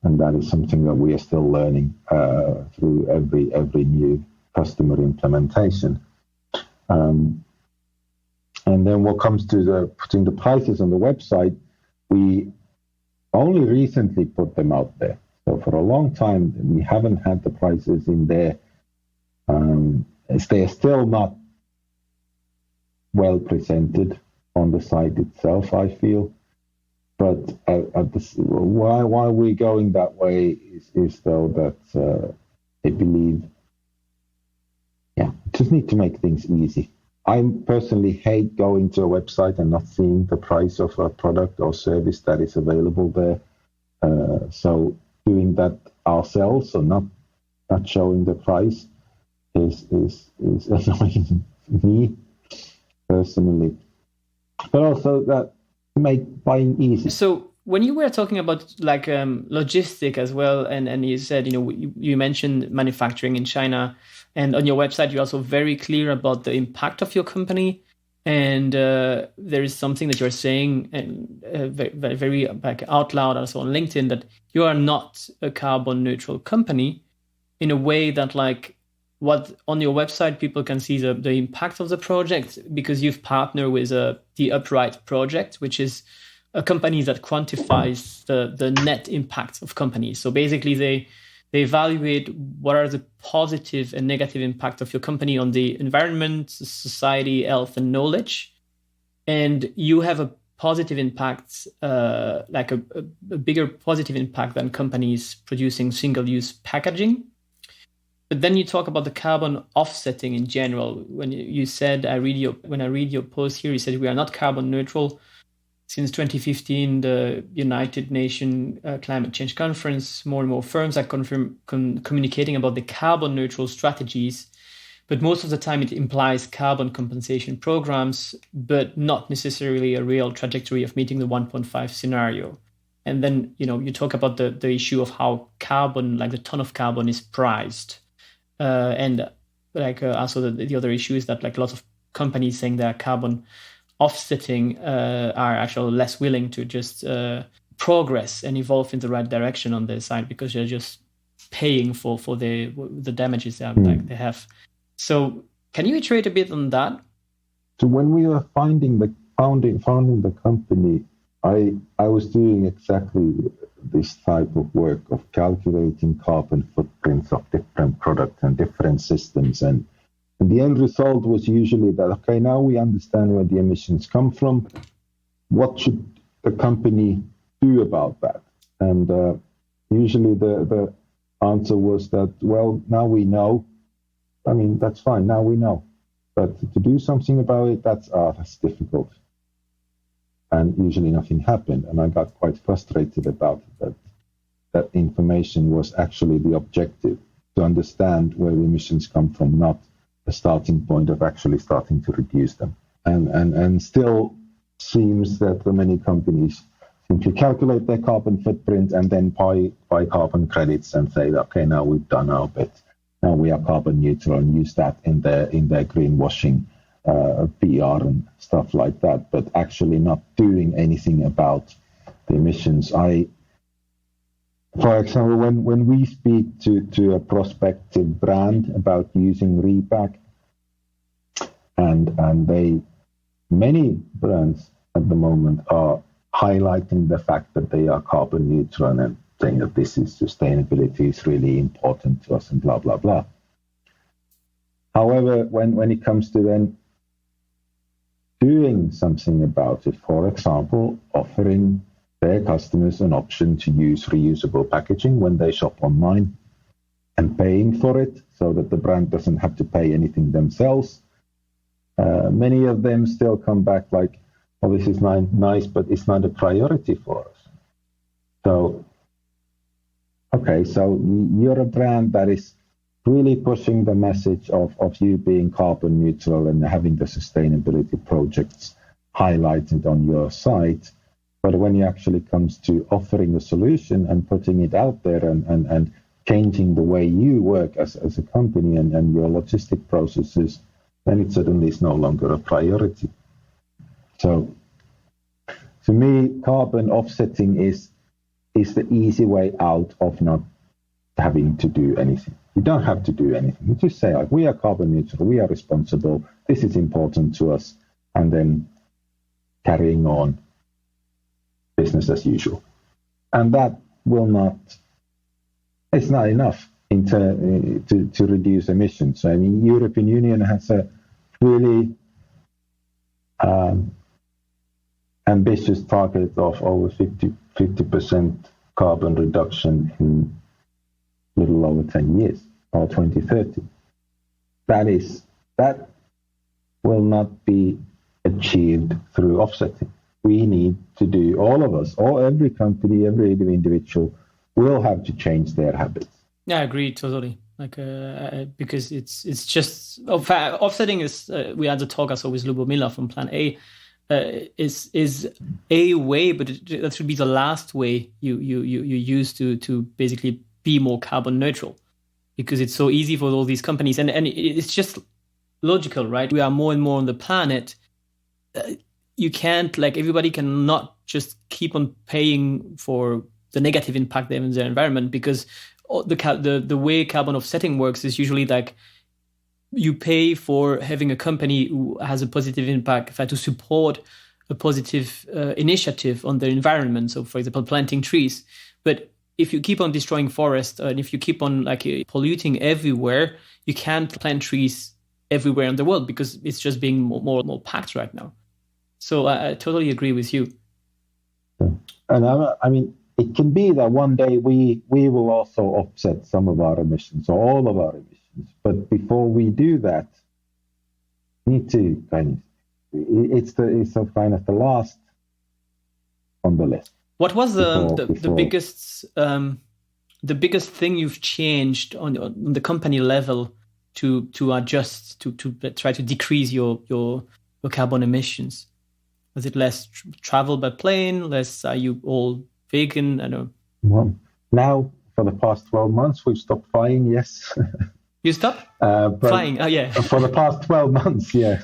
Speaker 1: And that is something that we are still learning through every new customer implementation. And then what comes to putting the prices on the website, we only recently put them out there. So for a long time, we haven't had the prices in there. They are still not well presented on the site itself, I feel. But why we're going that way is though that I believe, just need to make things easy. I personally hate going to a website and not seeing the price of a product or service that is available there. So doing that ourselves or not showing the price is annoying me personally, but also that make buying easy.
Speaker 2: So when you were talking about like logistic as well, and you said you mentioned manufacturing in China, and on your website you're also very clear about the impact of your company, and there is something that you're saying and very, very like out loud also on LinkedIn, that you are not a carbon neutral company in a way that like what on your website people can see the impact of the project, because you've partnered with the Upright project, which is a company that quantifies the net impact of companies. So basically they evaluate what are the positive and negative impact of your company on the environment, society, health, and knowledge. And you have a positive impact, like a bigger positive impact than companies producing single-use packaging. But then you talk about the carbon offsetting in general. When you said, when I read your post here, you said we are not carbon neutral. Since 2015, the United Nations Climate Change Conference, more and more firms are communicating about the carbon neutral strategies. But most of the time it implies carbon compensation programs, but not necessarily a real trajectory of meeting the 1.5 scenario. And then, you talk about the issue of how carbon, like the ton of carbon, is priced. And like also the other issue is that like lots of companies saying they are carbon offsetting are actually less willing to just progress and evolve in the right direction on their side, because they're just paying for the damages that they have. So can you iterate a bit on that?
Speaker 1: So when we were founding the company, I was doing exactly this type of work of calculating carbon footprints of different products and different systems. And the end result was usually that, okay, now we understand where the emissions come from. What should the company do about that? And usually the answer was that, well, now we know. I mean, that's fine. Now we know. But to do something about it, that's difficult. And usually nothing happened. And I got quite frustrated about it, that information was actually the objective, to understand where the emissions come from, not the starting point of actually starting to reduce them. And still seems that many companies simply calculate their carbon footprint and then buy carbon credits and say, okay, now we've done our bit. Now we are carbon neutral, and use that in their greenwashing PR and stuff like that, but actually not doing anything about the emissions. For example, when we speak to a prospective brand about using Repack, and many brands at the moment are highlighting the fact that they are carbon neutral and saying that this is sustainability is really important to us and blah, blah, blah. However, when it comes to then doing something about it, for example, offering their customers an option to use reusable packaging when they shop online and paying for it so that the brand doesn't have to pay anything themselves, many of them still come back like, well, this is nice, but it's not a priority for us. So, okay, so you're a brand that is really pushing the message of you being carbon neutral and having the sustainability projects highlighted on your site. But when it actually comes to offering a solution and putting it out there and changing the way you work as a company and your logistic processes, then it suddenly is no longer a priority. So to me, carbon offsetting is the easy way out of not having to do anything. You don't have to do anything. You just say, like, we are carbon neutral, we are responsible, this is important to us, and then carrying on business as usual. And that will not, it's not enough to reduce emissions. So, I mean, European Union has a really ambitious target of over 50% carbon reduction in little over 10 years, or 2030. That will not be achieved through offsetting. We need to do, all of us, every company, every individual will have to change their habits.
Speaker 2: Yeah, I agree totally. Like because it's just offsetting is we had the talk also with Lubo Miller from Plan A. Is a way, but that should be the last way you use to basically be more carbon neutral, because it's so easy for all these companies, and it's just logical, right? We are more and more on the planet. You can't, like, everybody cannot just keep on paying for the negative impact they have in their environment, because the way carbon offsetting works is usually like you pay for having a company who has a positive impact, to support a positive initiative on the environment. So, for example, planting trees. But if you keep on destroying forests and if you keep on polluting everywhere, you can't plant trees everywhere in the world, because it's just being more packed right now. So I totally agree with you.
Speaker 1: And I mean, it can be that one day we will also offset some of our emissions, or all of our emissions. But before we do that, we need to it's kind of the last on the list.
Speaker 2: What was the biggest thing you've changed on the company level to adjust to try to decrease your carbon emissions? Was it less travel by plane? Less? Are you all vegan? I know.
Speaker 1: Well, now for the past 12 months, we've stopped flying. Yes.
Speaker 2: You stopped flying? Oh, yeah.
Speaker 1: For the past 12 months, yeah.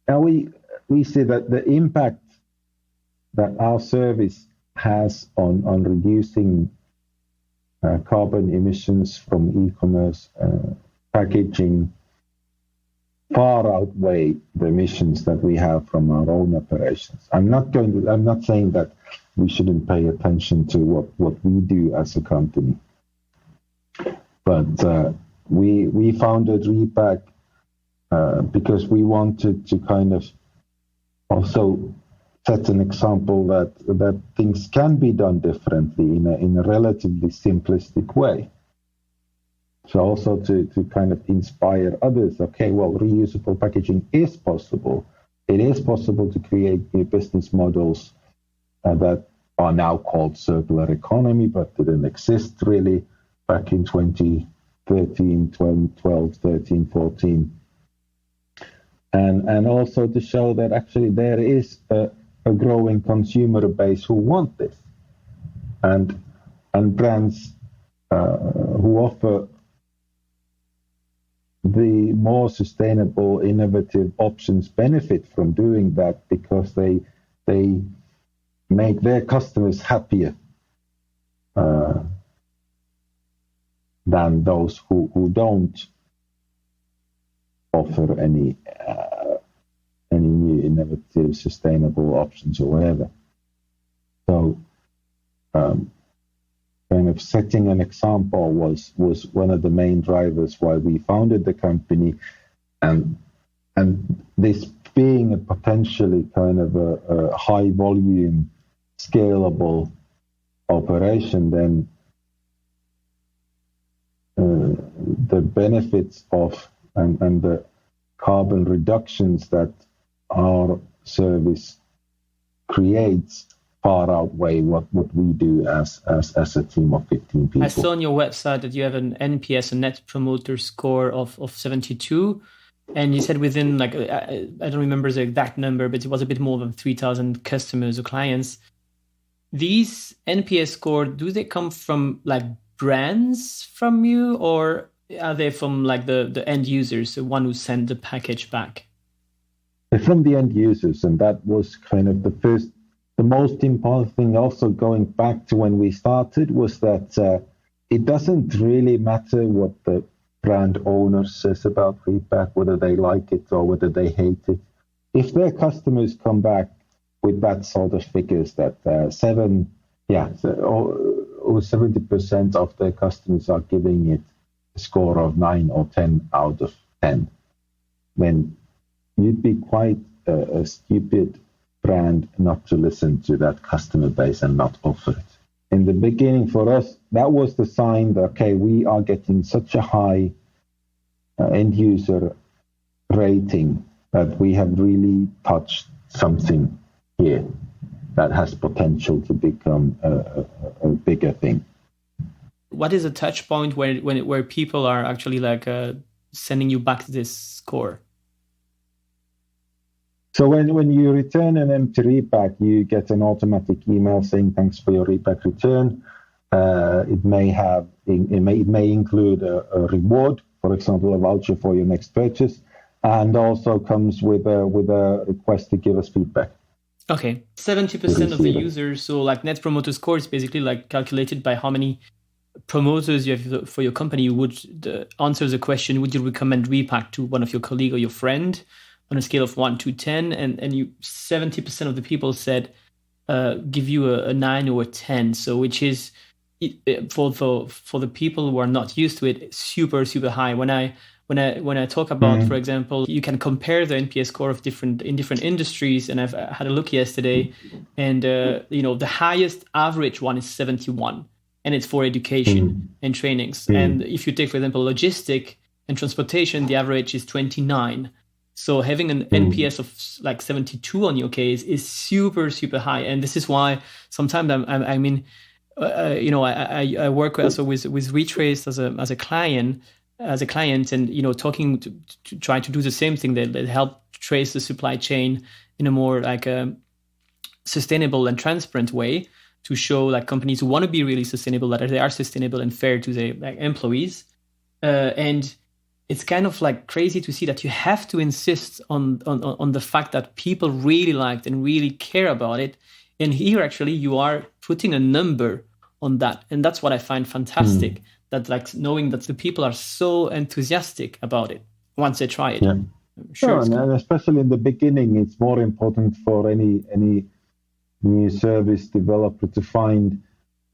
Speaker 1: And we see that the impact that our service has on reducing carbon emissions from e-commerce packaging far outweigh the emissions that we have from our own operations. I'm not saying that we shouldn't pay attention to what we do as a company, but we founded Repack because we wanted to kind of also set an example that things can be done differently in a relatively simplistic way. So also to kind of inspire others, okay, well, reusable packaging is possible. It is possible to create new business models that are now called circular economy, but didn't exist really back in 2013, 12, 13, 14. And also to show that actually there is a growing consumer base who want this. And brands who offer the more sustainable, innovative options benefit from doing that because they make their customers happier than those who don't offer any new innovative, sustainable options or whatever. So kind of setting an example was one of the main drivers why we founded the company, and this being a potentially kind of a high volume, scalable operation, then the benefits of and the carbon reductions that our service creates far outweigh what we do as a team of 15 people.
Speaker 2: I saw on your website that you have an NPS, a Net Promoter Score of 72. And you said within, like, I don't remember the exact number, but it was a bit more than 3,000 customers or clients. These NPS score, do they come from like brands from you, or are they from like the end users, the one who sent the package back?
Speaker 1: They're from the end users, and that was kind of the most important thing also going back to when we started was that it doesn't really matter what the brand owner says about Repack, whether they like it or whether they hate it. If their customers come back with that sort of figures that 70% of their customers are giving it a score of 9 or 10 out of 10, then you'd be quite a stupid brand not to listen to that customer base and not offer it. In the beginning, for us, that was the sign that, okay, we are getting such a high end user rating that we have really touched something here that has potential to become a bigger thing.
Speaker 2: What is a touch point where people are actually like sending you back this score?
Speaker 1: So when you return an empty Repack, you get an automatic email saying thanks for your Repack return. It may include a reward, for example, a voucher for your next purchase, and also comes with a request to give us feedback.
Speaker 2: Okay, 70% of the users. So like Net Promoter Score is basically like calculated by how many promoters you have for your company. Would answer the question, would you recommend Repack to one of your colleague or your friend? On a scale of 1 to 10, and you 70% of the people said give you a 9 or a 10. So which is for the people who are not used to it, super high. When I talk about, for example, you can compare the NPS score of different industries, and I've had a look yesterday, and the highest average one is 71, and it's for education and trainings. And if you take, for example, logistic and transportation, the average is 29. So having an NPS of like 72 on your case is super high, and this is why sometimes I work also with Retrace as a client, and talking to try to do the same thing that help trace the supply chain in a more like a sustainable and transparent way to show like companies who want to be really sustainable that they are sustainable and fair to their like employees, and it's kind of like crazy to see that you have to insist on the fact that people really liked and really care about it. And here, actually, you are putting a number on that. And that's what I find fantastic, that like knowing that the people are so enthusiastic about it once they try it.
Speaker 1: Yeah.
Speaker 2: Sure,
Speaker 1: and especially in the beginning, it's more important for any new service developer to find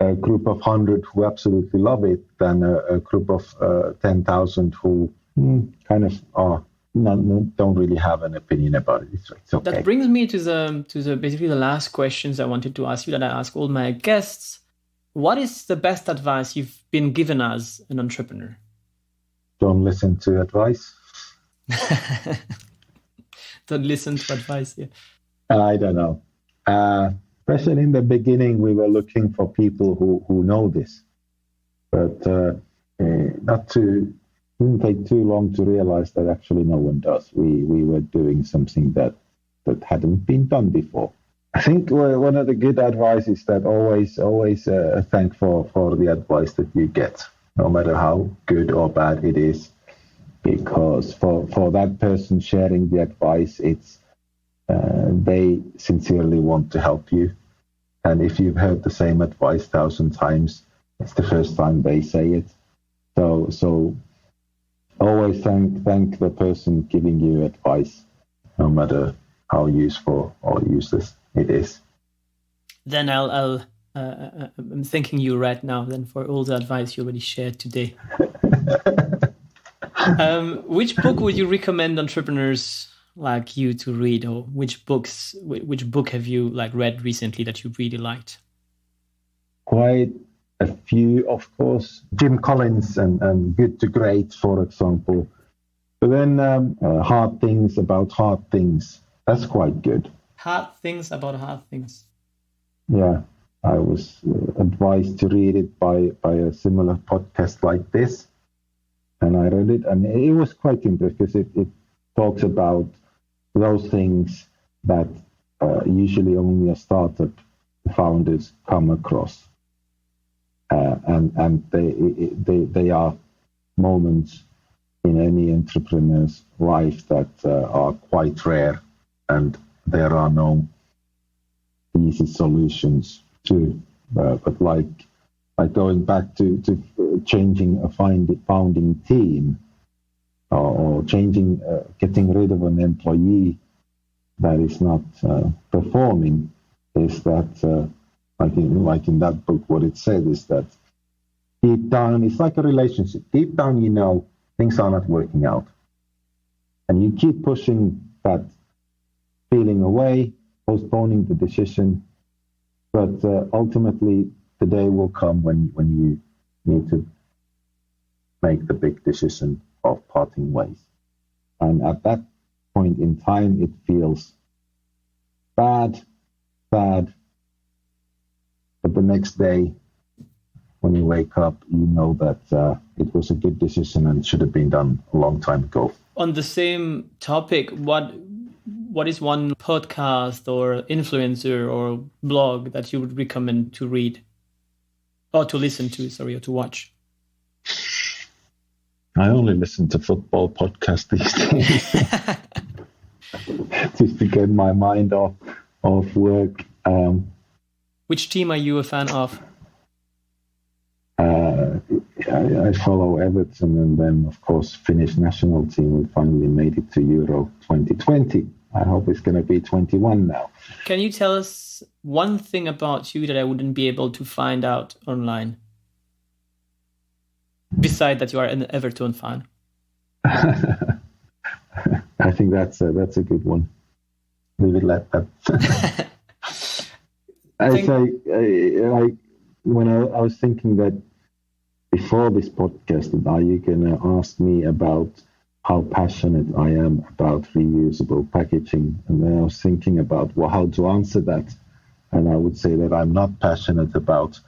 Speaker 1: a group of 100 who absolutely love it than a group of 10,000 who kind of don't really have an opinion about it. It's okay.
Speaker 2: That brings me to the basically the last questions I wanted to ask you, that I ask all my guests. What is the best advice you've been given as an entrepreneur?
Speaker 1: Don't listen to advice.
Speaker 2: Don't listen to advice. Yeah.
Speaker 1: I don't know. Especially in the beginning, we were looking for people who know this, but didn't take too long to realize that actually no one does. We were doing something that hadn't been done before. I think one of the good advice is that always thank for the advice that you get, no matter how good or bad it is, because for that person sharing the advice, it's they sincerely want to help you. And if you've heard the same advice 1,000 times, it's the first time they say it. So always thank the person giving you advice, no matter how useful or useless it is.
Speaker 2: Then I'm thanking you right now then for all the advice you already shared today. Which book would you recommend entrepreneurs like you to read, or which book have you like read recently that you really liked?
Speaker 1: Quite a few, of course. Jim Collins and Good to Great, for example. But then Hard Things About Hard Things. That's quite good.
Speaker 2: Hard Things About Hard Things.
Speaker 1: Yeah, I was advised to read it by a similar podcast like this. And I read it, and it was quite interesting because it talks about those things that usually only a startup founders come across. And they are moments in any entrepreneur's life that are quite rare, and there are no easy solutions to. But like going back to changing a founding team, or changing, getting rid of an employee that is not performing, is that. Like in that book, what it said is that deep down, it's like a relationship. Deep down, you know things are not working out. And you keep pushing that feeling away, postponing the decision. But ultimately, the day will come when you need to make the big decision of parting ways. And at that point in time, it feels bad. But the next day, when you wake up, you know that it was a good decision and should have been done a long time ago.
Speaker 2: On the same topic, what is one podcast or influencer or blog that you would recommend to read? Or to listen to, or to watch?
Speaker 1: I only listen to football podcasts these days. Just to get my mind off work.
Speaker 2: Which team are you a fan of?
Speaker 1: I follow Everton, and then, of course, Finnish national team. We finally made it to Euro 2020. I hope it's going to be 21 now.
Speaker 2: Can you tell us one thing about you that I wouldn't be able to find out online? Besides that you are an Everton fan.
Speaker 1: I think that's a good one. We would let that. When I was thinking that before this podcast, are you going to ask me about how passionate I am about reusable packaging? And then I was thinking about how to answer that. And I would say that I'm not passionate about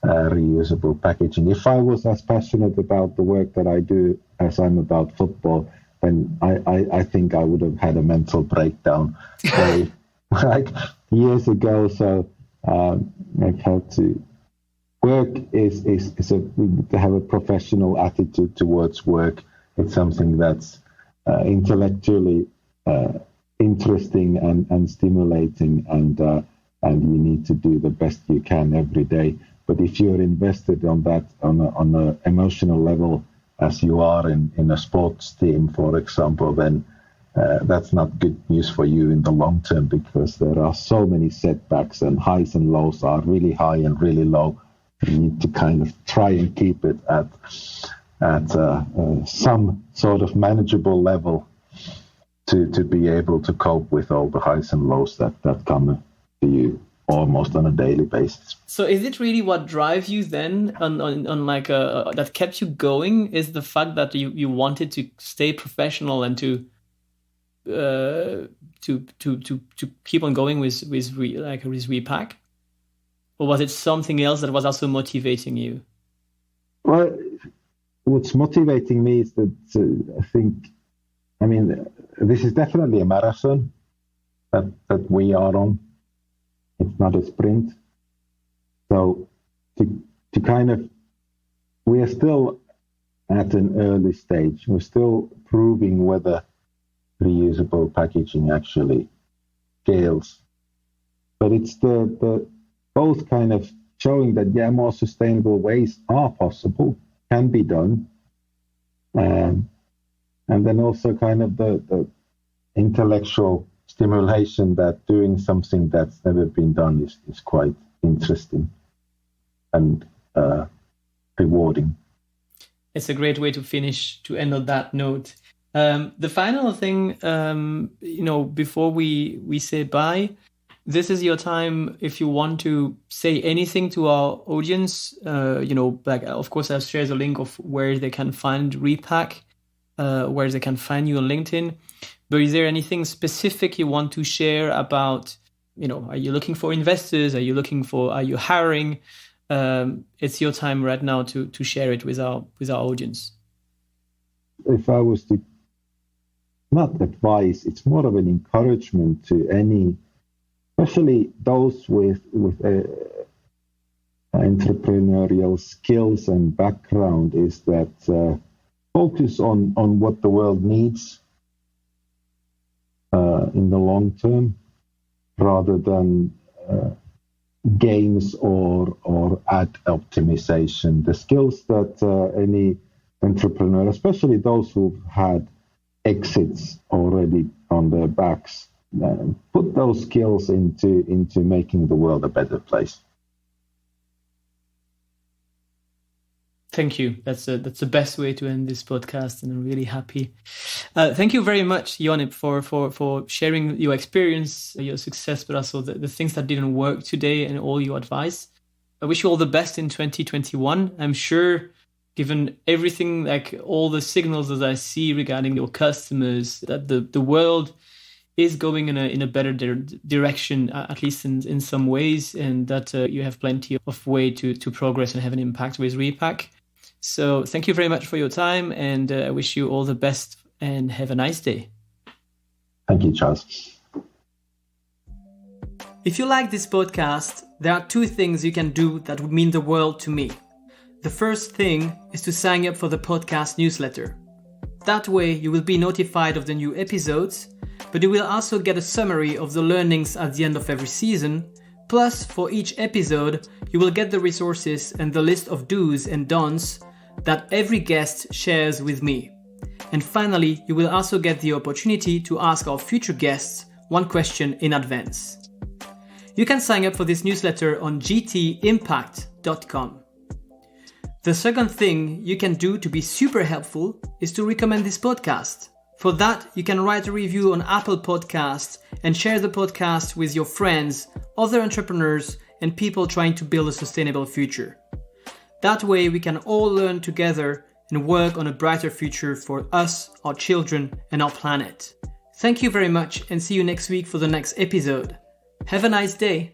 Speaker 1: reusable packaging. If I was as passionate about the work that I do as I'm about football, then I think I would have had a mental breakdown like years ago. So I've had to work is to have a professional attitude towards work, it's something that's intellectually interesting and stimulating, and you need to do the best you can every day. But if you're invested on that on an emotional level, as you are in a sports team, for example, then that's not good news for you in the long term, because there are so many setbacks, and highs and lows are really high and really low. You need to kind of try and keep it at some sort of manageable level to be able to cope with all the highs and lows that come to you almost on a daily basis.
Speaker 2: So is it really what drives you then on like that kept you going, is the fact that you wanted to stay professional and to keep on going with Repack? Or was it something else that was also motivating you?
Speaker 1: Well, what's motivating me is that this is definitely a marathon that we are on. It's not a sprint. So to kind of, we are still at an early stage. We're still proving whether reusable packaging actually scales. But it's the both kind of showing that, more sustainable ways are possible, can be done. And then also kind of the intellectual stimulation that doing something that's never been done is quite interesting and rewarding.
Speaker 2: It's a great way to end on that note. The final thing, before we say bye, this is your time if you want to say anything to our audience. Of course, I've shared the link of where they can find Repack, where they can find you on LinkedIn. But is there anything specific you want to share about, are you looking for investors? Are you hiring? It's your time right now to share it with our audience.
Speaker 1: If I was to not advise, it's more of an encouragement to any, especially those with entrepreneurial skills and background, is that focus on what the world needs in the long term, rather than games or ad optimization. The skills that any entrepreneur, especially those who've had exits already on their backs, put those skills into making the world a better place.
Speaker 2: Thank you. That's the best way to end this podcast, and I'm really happy. Thank you very much, Jonne, for sharing your experience, your success, but also the things that didn't work today and all your advice. I wish you all the best in 2021. I'm sure, given everything, like all the signals that I see regarding your customers, that the world is going in a better direction, at least in some ways, and that you have plenty of way to progress and have an impact with Repack. So thank you very much for your time, and I wish you all the best and have a nice day.
Speaker 1: Thank you, Charles.
Speaker 2: If you like this podcast, there are two things you can do that would mean the world to me. The first thing is to sign up for the podcast newsletter. That way you will be notified of the new episodes, but you will also get a summary of the learnings at the end of every season. Plus, for each episode, you will get the resources and the list of do's and don'ts that every guest shares with me. And finally, you will also get the opportunity to ask our future guests one question in advance. You can sign up for this newsletter on gtimpact.com. The second thing you can do to be super helpful is to recommend this podcast. For that, you can write a review on Apple Podcasts and share the podcast with your friends, other entrepreneurs, and people trying to build a sustainable future. That way, we can all learn together and work on a brighter future for us, our children, and our planet. Thank you very much, and see you next week for the next episode. Have a nice day.